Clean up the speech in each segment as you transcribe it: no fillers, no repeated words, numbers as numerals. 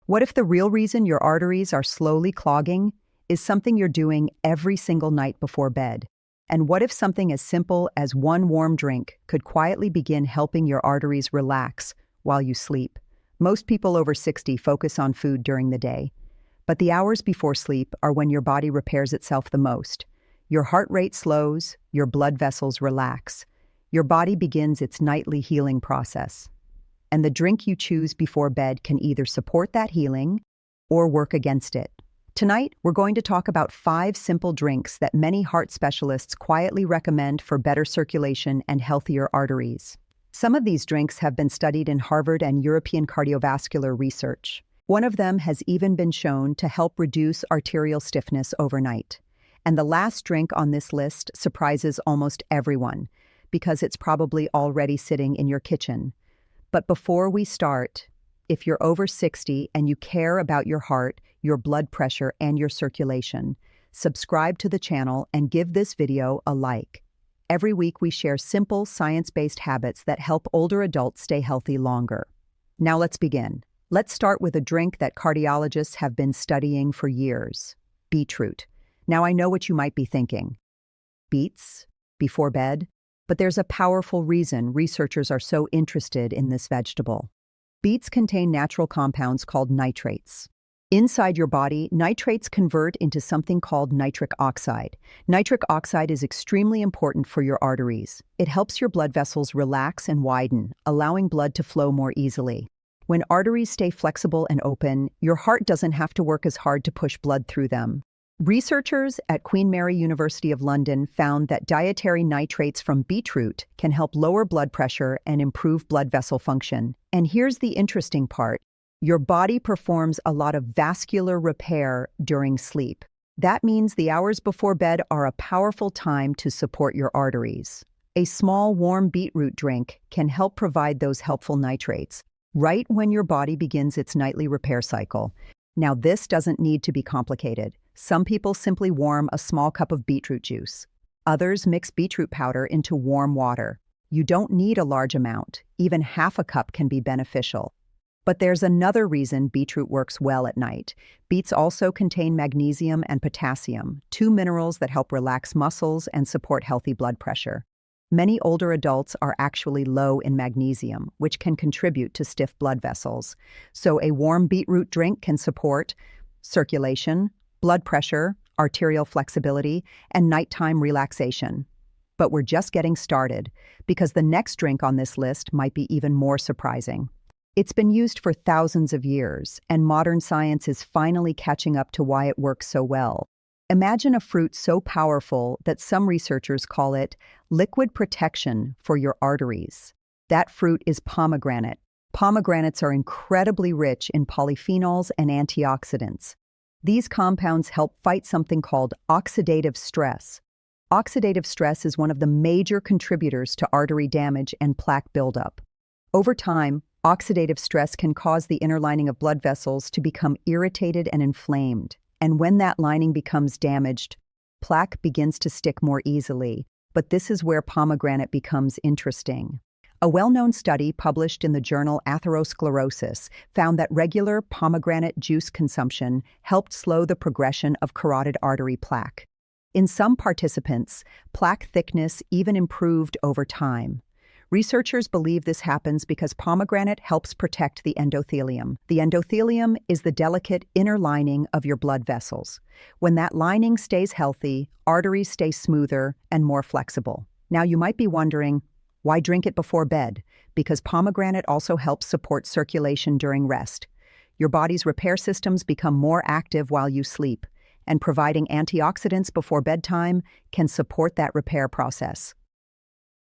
What if the real reason your arteries are slowly clogging is something you're doing every single night before bed? And what if something as simple as one warm drink could quietly begin helping your arteries relax while you sleep? Most people over 60 focus on food during the day, but the hours before sleep are when your body repairs itself the most. Your heart rate slows, your blood vessels relax. Your body begins its nightly healing process. And the drink you choose before bed can either support that healing or work against it. Tonight, we're going to talk about 5 simple drinks that many heart specialists quietly recommend for better circulation and healthier arteries. Some of these drinks have been studied in Harvard and European cardiovascular research. One of them has even been shown to help reduce arterial stiffness overnight. And the last drink on this list surprises almost everyone, because it's probably already sitting in your kitchen. But before we start, if you're over 60 and you care about your heart, your blood pressure, and your circulation, subscribe to the channel and give this video a like. Every week we share simple, science-based habits that help older adults stay healthy longer. Now let's begin. Let's start with a drink that cardiologists have been studying for years: beetroot. Now I know what you might be thinking. Beets? Before bed? But there's a powerful reason researchers are so interested in this vegetable. Beets contain natural compounds called nitrates. Inside your body, nitrates convert into something called nitric oxide. Nitric oxide is extremely important for your arteries. It helps your blood vessels relax and widen, allowing blood to flow more easily. When arteries stay flexible and open, your heart doesn't have to work as hard to push blood through them. Researchers at Queen Mary University of London found that dietary nitrates from beetroot can help lower blood pressure and improve blood vessel function. And here's the interesting part. Your body performs a lot of vascular repair during sleep. That means the hours before bed are a powerful time to support your arteries. A small warm beetroot drink can help provide those helpful nitrates right when your body begins its nightly repair cycle. Now, this doesn't need to be complicated. Some people simply warm a small cup of beetroot juice. Others mix beetroot powder into warm water. You don't need a large amount. Even half a cup can be beneficial. But there's another reason beetroot works well at night. Beets also contain magnesium and potassium, 2 minerals that help relax muscles and support healthy blood pressure. Many older adults are actually low in magnesium, which can contribute to stiff blood vessels. So a warm beetroot drink can support circulation, blood pressure, arterial flexibility, and nighttime relaxation. But we're just getting started, because the next drink on this list might be even more surprising. It's been used for thousands of years, and modern science is finally catching up to why it works so well. Imagine a fruit so powerful that some researchers call it liquid protection for your arteries. That fruit is pomegranate. Pomegranates are incredibly rich in polyphenols and antioxidants. These compounds help fight something called oxidative stress. Oxidative stress is one of the major contributors to artery damage and plaque buildup. Over time, oxidative stress can cause the inner lining of blood vessels to become irritated and inflamed. And when that lining becomes damaged, plaque begins to stick more easily. But this is where pomegranate becomes interesting. A well-known study published in the journal Atherosclerosis found that regular pomegranate juice consumption helped slow the progression of carotid artery plaque. In some participants, plaque thickness even improved over time. Researchers believe this happens because pomegranate helps protect the endothelium. The endothelium is the delicate inner lining of your blood vessels. When that lining stays healthy, arteries stay smoother and more flexible. Now you might be wondering, why drink it before bed? Because pomegranate also helps support circulation during rest. Your body's repair systems become more active while you sleep, and providing antioxidants before bedtime can support that repair process.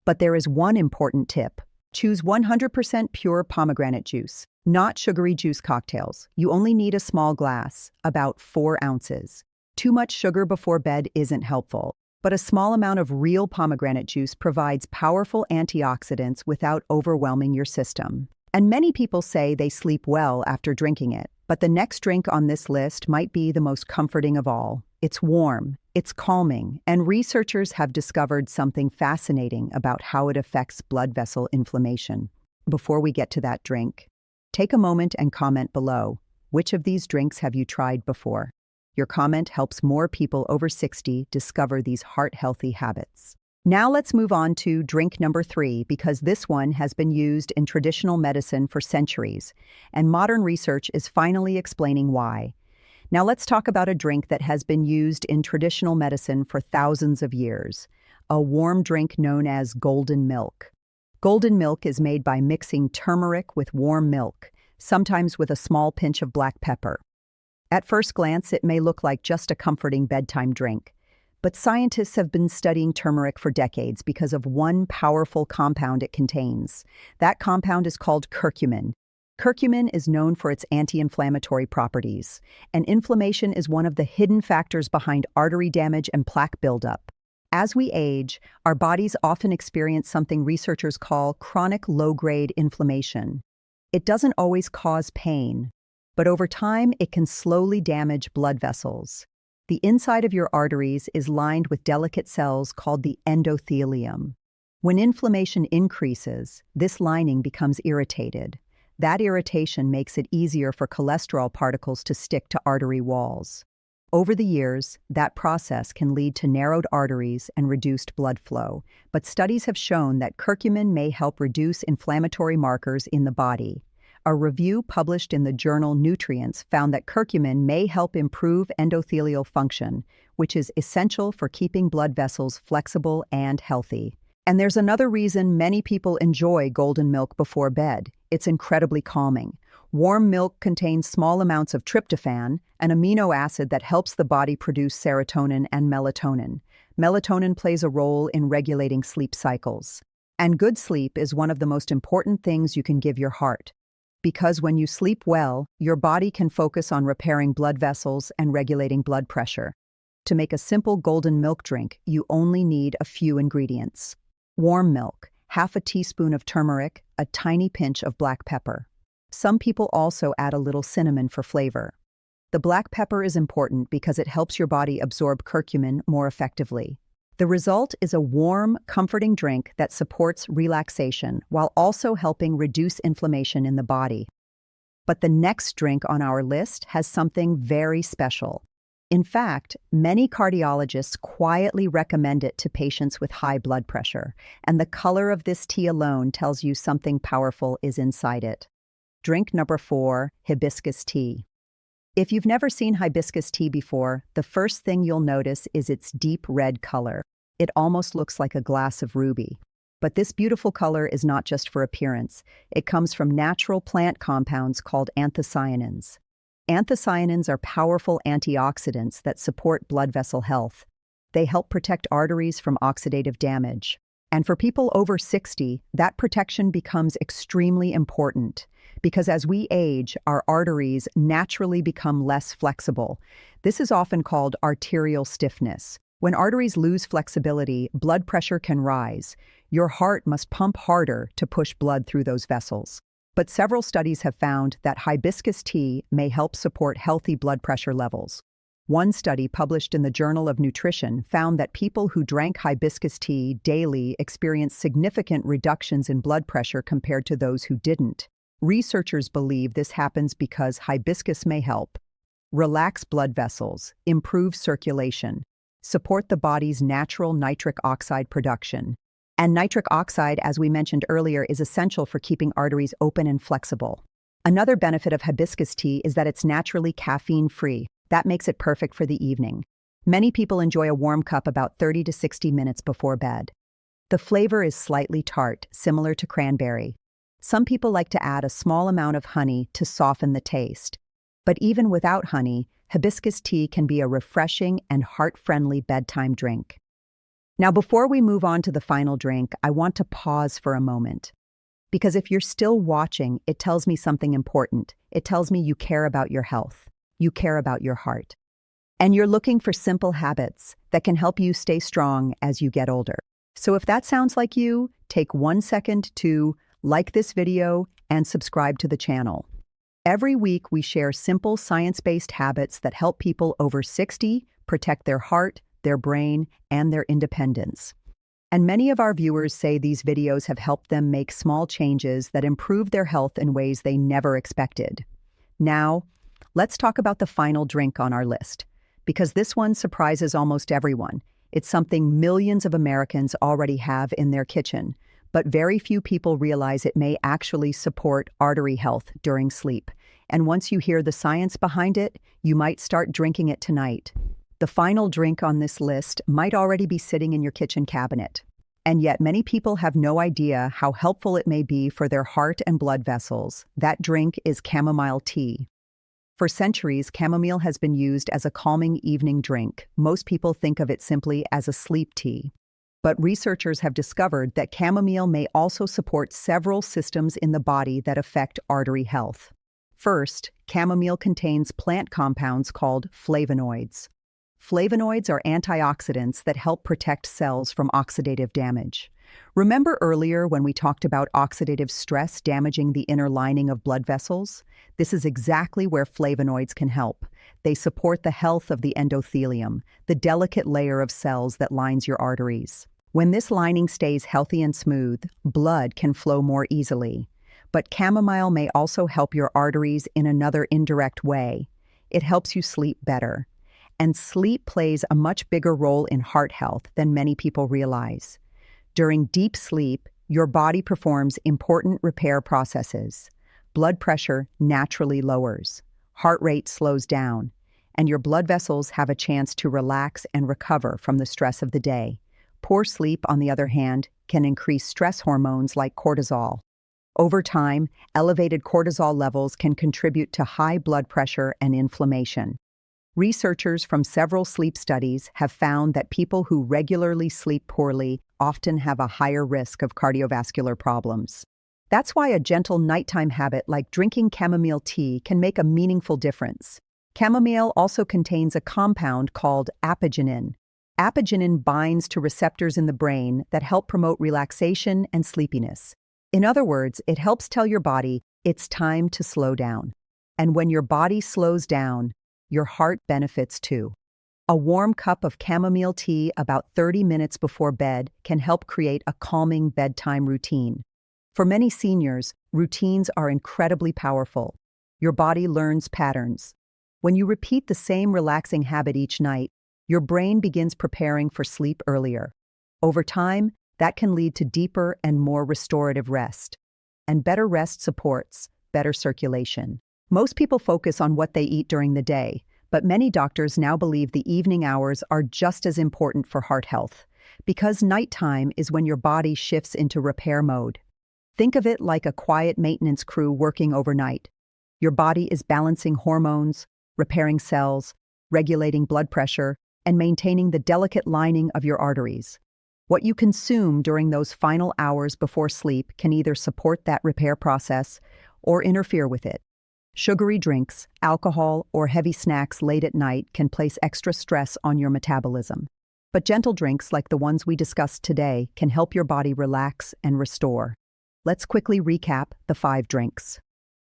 But there is one important tip. Choose 100% pure pomegranate juice, not sugary juice cocktails. You only need a small glass, about 4 ounces. Too much sugar before bed isn't helpful, but a small amount of real pomegranate juice provides powerful antioxidants without overwhelming your system. And many people say they sleep well after drinking it, but the next drink on this list might be the most comforting of all. It's warm, it's calming, and researchers have discovered something fascinating about how it affects blood vessel inflammation. Before we get to that drink, take a moment and comment below. Which of these drinks have you tried before? Your comment helps more people over 60 discover these heart-healthy habits. Now let's move on to drink number 3, because this one has been used in traditional medicine for centuries, and modern research is finally explaining why. Now let's talk about a drink that has been used in traditional medicine for thousands of years, a warm drink known as golden milk. Golden milk is made by mixing turmeric with warm milk, sometimes with a small pinch of black pepper. At first glance, it may look like just a comforting bedtime drink, but scientists have been studying turmeric for decades because of one powerful compound it contains. That compound is called curcumin. Curcumin is known for its anti-inflammatory properties, and inflammation is one of the hidden factors behind artery damage and plaque buildup. As we age, our bodies often experience something researchers call chronic low-grade inflammation. It doesn't always cause pain, but over time it can slowly damage blood vessels. The inside of your arteries is lined with delicate cells called the endothelium. When inflammation increases, this lining becomes irritated. That irritation makes it easier for cholesterol particles to stick to artery walls. Over the years, that process can lead to narrowed arteries and reduced blood flow, but studies have shown that curcumin may help reduce inflammatory markers in the body. A review published in the journal Nutrients found that curcumin may help improve endothelial function, which is essential for keeping blood vessels flexible and healthy. And there's another reason many people enjoy golden milk before bed. It's incredibly calming. Warm milk contains small amounts of tryptophan, an amino acid that helps the body produce serotonin and melatonin. Melatonin plays a role in regulating sleep cycles. And good sleep is one of the most important things you can give your heart. Because when you sleep well, your body can focus on repairing blood vessels and regulating blood pressure. To make a simple golden milk drink, you only need a few ingredients. Warm milk, half a teaspoon of turmeric, a tiny pinch of black pepper. Some people also add a little cinnamon for flavor. The black pepper is important because it helps your body absorb curcumin more effectively. The result is a warm, comforting drink that supports relaxation while also helping reduce inflammation in the body. But the next drink on our list has something very special. In fact, many cardiologists quietly recommend it to patients with high blood pressure, and the color of this tea alone tells you something powerful is inside it. Drink number 4, hibiscus tea. If you've never seen hibiscus tea before, the first thing you'll notice is its deep red color. It almost looks like a glass of ruby. But this beautiful color is not just for appearance. It comes from natural plant compounds called anthocyanins. Anthocyanins are powerful antioxidants that support blood vessel health. They help protect arteries from oxidative damage. And for people over 60, that protection becomes extremely important, because as we age, our arteries naturally become less flexible. This is often called arterial stiffness. When arteries lose flexibility, blood pressure can rise. Your heart must pump harder to push blood through those vessels. But several studies have found that hibiscus tea may help support healthy blood pressure levels. One study published in the Journal of Nutrition found that people who drank hibiscus tea daily experienced significant reductions in blood pressure compared to those who didn't. Researchers believe this happens because hibiscus may help relax blood vessels, improve circulation, support the body's natural nitric oxide production. And nitric oxide, as we mentioned earlier, is essential for keeping arteries open and flexible. Another benefit of hibiscus tea is that it's naturally caffeine-free. That makes it perfect for the evening. Many people enjoy a warm cup about 30 to 60 minutes before bed. The flavor is slightly tart, similar to cranberry. Some people like to add a small amount of honey to soften the taste. But even without honey, hibiscus tea can be a refreshing and heart-friendly bedtime drink. Now, before we move on to the final drink, I want to pause for a moment. Because if you're still watching, it tells me something important. It tells me you care about your health. You care about your heart. And you're looking for simple habits that can help you stay strong as you get older. So if that sounds like you, take 1 second to like this video and subscribe to the channel. Every week, we share simple science-based habits that help people over 60 protect their heart, their brain, and their independence. And many of our viewers say these videos have helped them make small changes that improve their health in ways they never expected. Now, Let's talk about the final drink on our list, because this one surprises almost everyone. It's something millions of Americans already have in their kitchen, but very few people realize it may actually support artery health during sleep. And once you hear the science behind it, you might start drinking it tonight. The final drink on this list might already be sitting in your kitchen cabinet. And yet many people have no idea how helpful it may be for their heart and blood vessels. That drink is chamomile tea. For centuries, chamomile has been used as a calming evening drink. Most people think of it simply as a sleep tea. But researchers have discovered that chamomile may also support several systems in the body that affect artery health. First, chamomile contains plant compounds called flavonoids. Flavonoids are antioxidants that help protect cells from oxidative damage. Remember earlier when we talked about oxidative stress damaging the inner lining of blood vessels? This is exactly where flavonoids can help. They support the health of the endothelium, the delicate layer of cells that lines your arteries. When this lining stays healthy and smooth, blood can flow more easily. But chamomile may also help your arteries in another indirect way. It helps you sleep better. And sleep plays a much bigger role in heart health than many people realize. During deep sleep, your body performs important repair processes. Blood pressure naturally lowers, heart rate slows down, and your blood vessels have a chance to relax and recover from the stress of the day. Poor sleep, on the other hand, can increase stress hormones like cortisol. Over time, elevated cortisol levels can contribute to high blood pressure and inflammation. Researchers from several sleep studies have found that people who regularly sleep poorly often have a higher risk of cardiovascular problems. That's why a gentle nighttime habit like drinking chamomile tea can make a meaningful difference. Chamomile also contains a compound called apigenin. Apigenin binds to receptors in the brain that help promote relaxation and sleepiness. In other words, it helps tell your body it's time to slow down. And when your body slows down, your heart benefits too. A warm cup of chamomile tea about 30 minutes before bed can help create a calming bedtime routine. For many seniors, routines are incredibly powerful. Your body learns patterns. When you repeat the same relaxing habit each night, your brain begins preparing for sleep earlier. Over time, that can lead to deeper and more restorative rest. And better rest supports better circulation. Most people focus on what they eat during the day, but many doctors now believe the evening hours are just as important for heart health, because nighttime is when your body shifts into repair mode. Think of it like a quiet maintenance crew working overnight. Your body is balancing hormones, repairing cells, regulating blood pressure, and maintaining the delicate lining of your arteries. What you consume during those final hours before sleep can either support that repair process or interfere with it. Sugary drinks, alcohol, or heavy snacks late at night can place extra stress on your metabolism. But gentle drinks like the ones we discussed today can help your body relax and restore. Let's quickly recap the 5 drinks.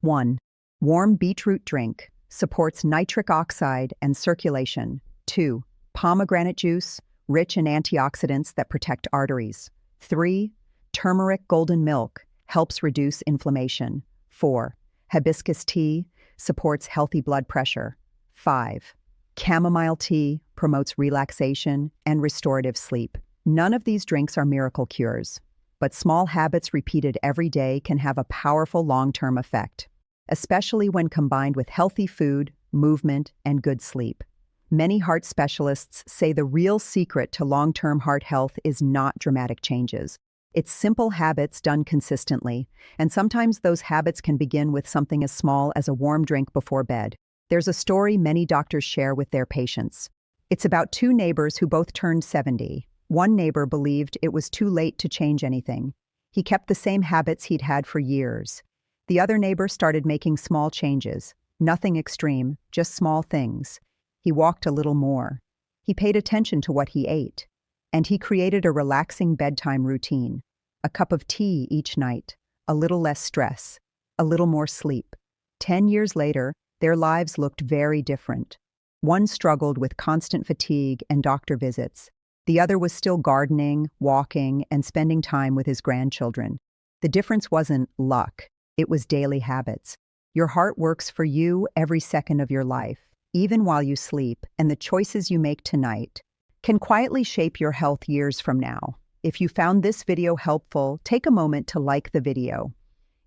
1. Warm beetroot drink. Supports nitric oxide and circulation. 2. Pomegranate juice, rich in antioxidants that protect arteries. 3. Turmeric golden milk. Helps reduce inflammation. 4. Hibiscus tea supports healthy blood pressure. 5. Chamomile tea promotes relaxation and restorative sleep. None of these drinks are miracle cures, but small habits repeated every day can have a powerful long-term effect, especially when combined with healthy food, movement, and good sleep. Many heart specialists say the real secret to long-term heart health is not dramatic changes. It's simple habits done consistently, and sometimes those habits can begin with something as small as a warm drink before bed. There's a story many doctors share with their patients. It's about 2 neighbors who both turned 70. One neighbor believed it was too late to change anything. He kept the same habits he'd had for years. The other neighbor started making small changes. Nothing extreme, just small things. He walked a little more. He paid attention to what he ate. And he created a relaxing bedtime routine. A cup of tea each night, a little less stress, a little more sleep. 10 years later, their lives looked very different. One struggled with constant fatigue and doctor visits. The other was still gardening, walking, and spending time with his grandchildren. The difference wasn't luck, it was daily habits. Your heart works for you every second of your life, even while you sleep, and the choices you make tonight can quietly shape your health years from now. If you found this video helpful, take a moment to like the video.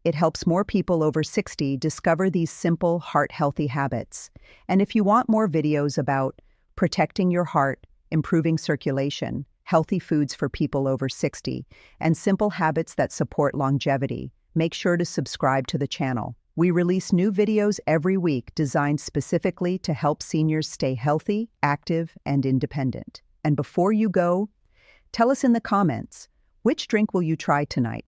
It helps more people over 60 discover these simple, heart-healthy habits. And if you want more videos about protecting your heart, improving circulation, healthy foods for people over 60, and simple habits that support longevity, make sure to subscribe to the channel. We release new videos every week designed specifically to help seniors stay healthy, active, and independent. And before you go, tell us in the comments, which drink will you try tonight?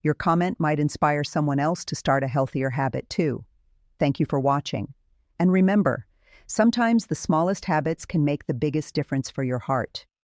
Your comment might inspire someone else to start a healthier habit too. Thank you for watching. And remember, sometimes the smallest habits can make the biggest difference for your heart.